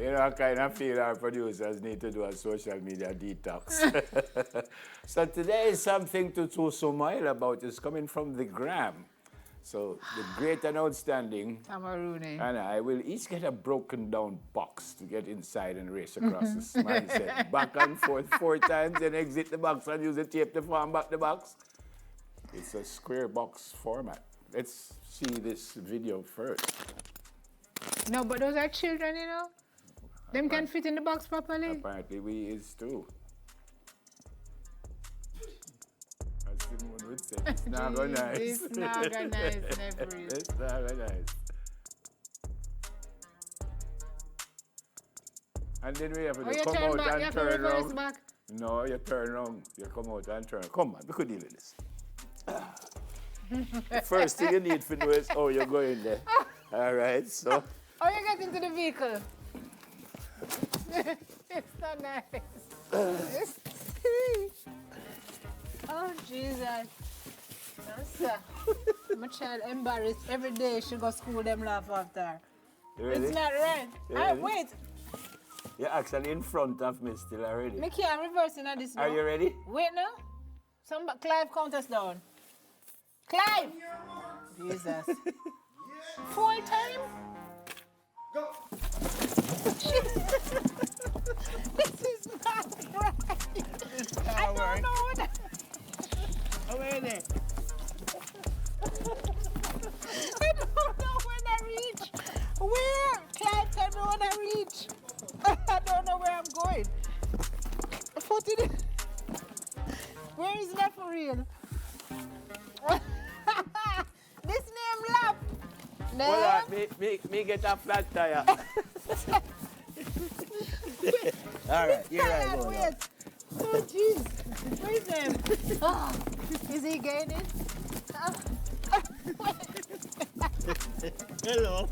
You know, I kind of feel our producers need to do a social media detox. So today is something to smile about. It's coming from the gram. So the great and outstanding Cameroonian. and I will each get a broken down box to get inside and race across the smile set. Back and forth 4 times, then exit the box and use the tape to form back the box. It's a square box format. Let's see this video first. No, but those are children, you know. Them can fit in the box properly. Apparently we is too. As Simone would say, it's not gonna nice. It's not gonna nice, Neville. It's not gonna nice. And then we have to come turn out back, you and have to turn reverse around. back. No, you turn around, you come out and turn. Come on, we could deal with this. The first thing you need to know is how you're going there. All right, so. How you get into the vehicle? It's so nice. Oh, Jesus. My child embarrassed every day. She go school, them laugh after her. It's not right. Wait. You're actually in front of me still already. Me can't reverse in this now. Are you ready? Wait now. Clive, count us down. Clive! Jesus. 4 times? Go! This is not right. I don't know what How many? I don't know when I reach. Where? Clive, tell me when I reach. I don't know where I'm going. Where is that for real? This name lap. Hold on, me get a flat tire. All right, here I go. Wait. Oh, jeez. Where is him? Oh, is he gaining? Hello.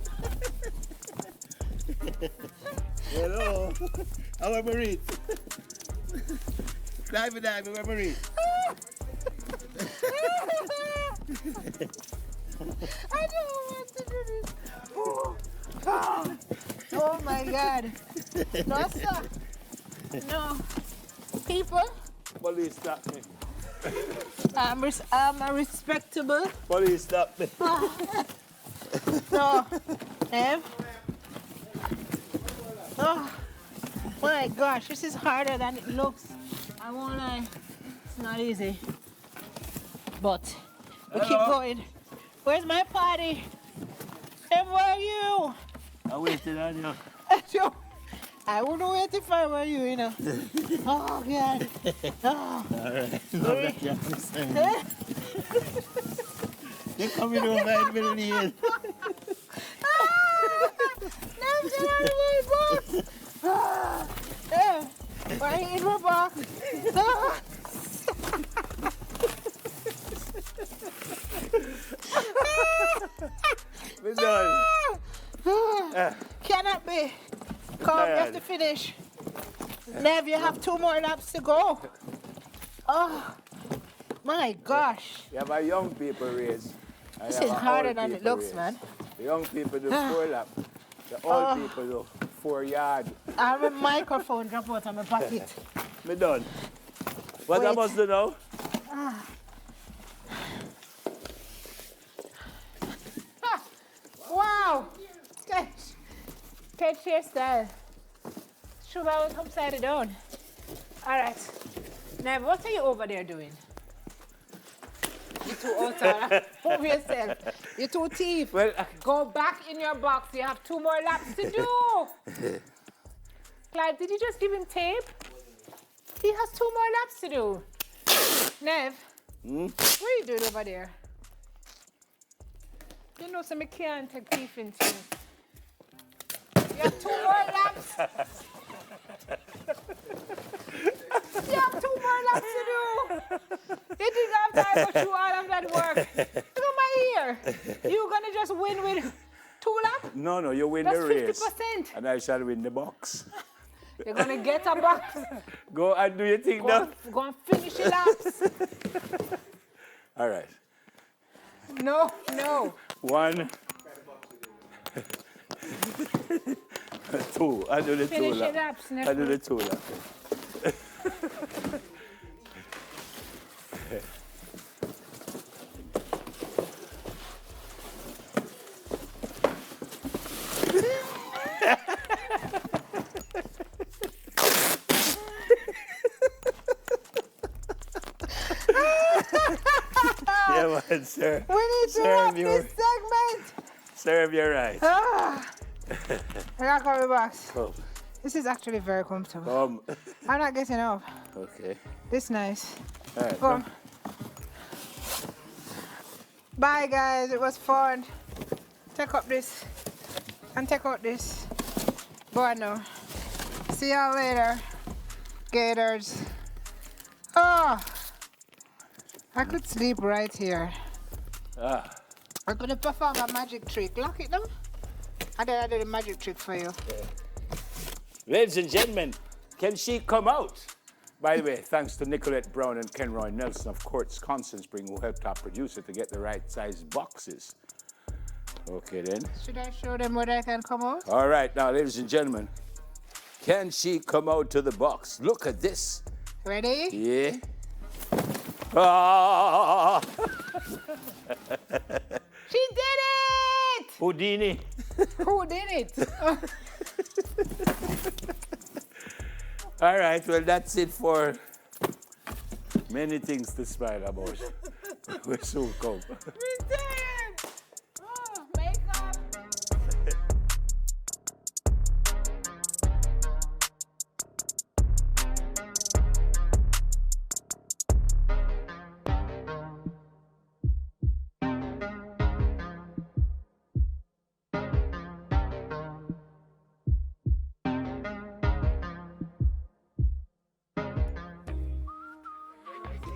Hello. How am I read? Dive, where am I read? I don't want to do this. Oh my God. No, sir. No. People, Police stop me. I'm a respectable. Police stop me. So, Ev. Oh my gosh, this is harder than it looks. I won't lie. It's not easy. But we keep going. Where's my party? Ev, where are you? I waited on you. I wouldn't wait if I were you, you know. Oh, God. Oh. All right. You're coming over in the middle of the hill. Let's get out of my box. Why in my box? We're done. Cannot be. Come, you have to finish. Nev, you have 2 more laps to go. Oh, my gosh. You have a young people race. This is harder than it looks, man. The young people do 4 laps. The old people do 4 yards. I have a microphone drop out of my pocket. Me done. What I must do now? Wow. Catch your style. Should I will upside down? All right. Now, what are you over there doing? You two outside. Move yourself. You two thief. Well, Go back in your box. You have 2 more laps to do. Clive, did you just give him tape? He has 2 more laps to do. Nev, what are you doing over there? You know, so I can't take thief into you. You have 2 more laps. You have 2 more laps to do. You didn't have time to do all of that work. Look at my ear. You're going to just win with 2 laps? no, you win That's the race. 50%. And I shall win the box. You're going to get a box. Go and do your thing now. Go and finish your laps. All right. No. 1. Two. I do the two. Finish it up, I do the two. Yeah, man, sir. We need to wrap this segment. Serve your rice. I got coffee box. Come. This is actually very comfortable. Come. I'm not getting up. Okay. This nice. All right. Come. Bye, guys. It was fun. Take up this and take out this. Bueno. See y'all later, Gators. Oh, I could sleep right here. Ah. I'm gonna perform a magic trick. Lock it now. And then I do the magic trick for you. Ladies and gentlemen, can she come out? By the way, thanks to Nicolette Brown and Kenroy Nelson of Courts Constant Spring, who helped our producer to get the right size boxes. Okay then. Should I show them where I can come out? All right, now, ladies and gentlemen, can she come out to the box? Look at this. Ready? Yeah. Ah! She did it! Houdini. Who did it? All right, well, that's it for many things to smile about. We're so cold. We did it! Oh, makeup.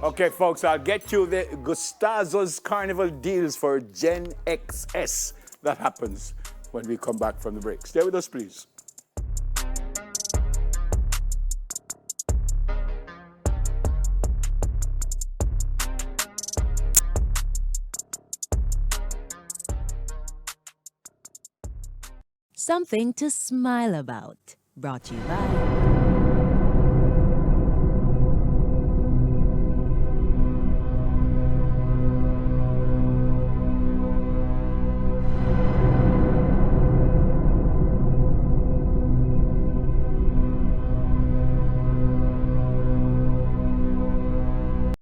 Okay, folks, I'll get you the Gustazo's Carnival deals for Gen XS. That happens when we come back from the break. Stay with us, please. Something to smile about. Brought to you by